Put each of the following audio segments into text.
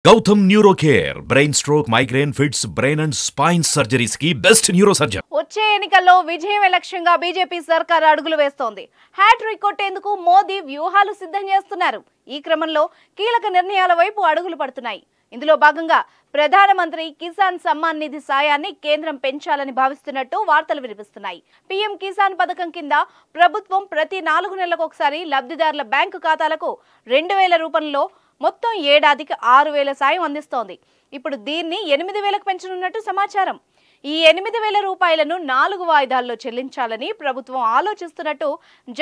Gautam Neurocare, brain stroke, migraine, fits, brain and spine surgeries की best neurosurgeon. వచ్చే ఎన్నికల్లో విజయం లక్ష్యంగా బీజేపీ సర్కార్ అడుగులు వేస్తోంది. హ్యాట్రిక్ కొట్టేందుకు మోదీ వ్యూహాలు సిద్ధం చేస్తున్నారు. ఈ క్రమంలో కీలక నిర్ణయాల వైపు అడుగులు పడుతున్నాయి. ఇందులో భాగంగా ప్రధానమంత్రి కిసాన్ సమ్మాన్ నిధి సాయాన్ని కేంద్రం పెంచాలని భావిస్తున్నట్టు వార్తలు వినిపిస్తున్నాయి. పీఎం కిసాన్ పథకం కింద ప్రభుత్వం ప్రతి 4 నెలలకు ఒకసారి లబ్ధిదారుల బ్యాంకు ఖాతాలకు 2000 రూపాయల్లో మొత్తం ఏడాదికి 6000 సాయం అందిస్తోంది. ఇప్పుడు దీన్ని 8000కు పెంచనున్నట్టు సమాచారం. ఈ 8000 రూపాయలను 4 వాయిదాల్లో చెల్లించాలని ప్రభుత్వం ఆలోచిస్తున్నట్టు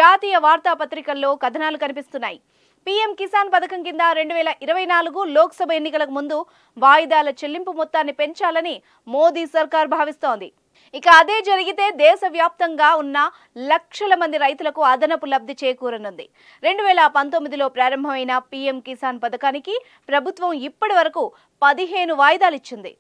జాతీయ వార్తాపత్రికల్లో కథనాలు కనిపిస్తున్నాయి. పీఎం కిసాన్ పథకం కింద 2024 లోక్సభ ఎన్నికలకు ముందు వాయిదాల చెల్లింపు మొత్తాన్ని పెంచాలని మోదీ సర్కార్ భావిస్తోంది. ఇక అదే జరిగితే దేశవ్యాప్తంగా ఉన్న లక్షల మంది రైతులకు అదనపు లబ్ధి చేకూరనుంది. 2019లో ప్రారంభమైన పీఎం కిసాన్ పథకానికి ప్రభుత్వం ఇప్పటి వరకు 15 వాయిదాలు ఇచ్చింది.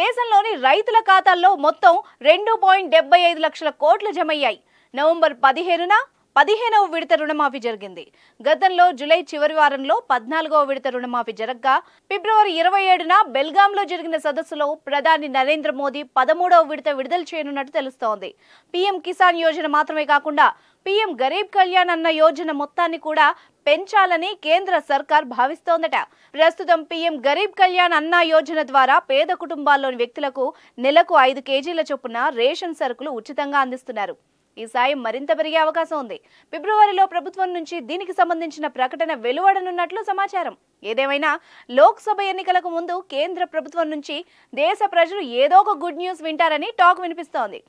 దేశంలోని రైతుల ఖాతాల్లో మొత్తం 2.75 లక్షల కోట్లు జమయ్యాయి. నవంబర్ 15న 15వ విడత రుణమాఫీ జరిగింది. గతంలో జూలై చివరి వారంలో 14వ విడత రుణమాఫీ జరగ్గా ఫిబ్రవరి 27న బెల్గాంలో జరిగిన సదస్సులో ప్రధాని నరేంద్ర మోదీ 13వ విడత విడుదల చేయనున్నట్టు తెలుస్తోంది. పీఎం కిసాన్ యోజన మాత్రమే కాకుండా పీఎం గరీబ్ కళ్యాణ్ అన్న యోజన మొత్తాన్ని కూడా పెంచాలని కేంద్ర సర్కార్ భావిస్తోందట. ప్రస్తుతం పీఎం గరీబ్ కళ్యాణ్ అన్న యోజన ద్వారా పేద కుటుంబాల్లోని వ్యక్తులకు నెలకు 5 కేజీల చొప్పున రేషన్ సరుకులు ఉచితంగా అందిస్తున్నారు. ఈ సాయం మరింత పెరిగే అవకాశం ఉంది. ఫిబ్రవరిలో ప్రభుత్వం నుంచి దీనికి సంబంధించిన ప్రకటన వెలువడనున్నట్లు సమాచారం. ఏదేమైనా లోక్సభ ఎన్నికలకు ముందు కేంద్ర ప్రభుత్వం నుంచి దేశ ప్రజలు ఏదో ఒక గుడ్ న్యూస్ వింటారని టాక్ వినిపిస్తోంది.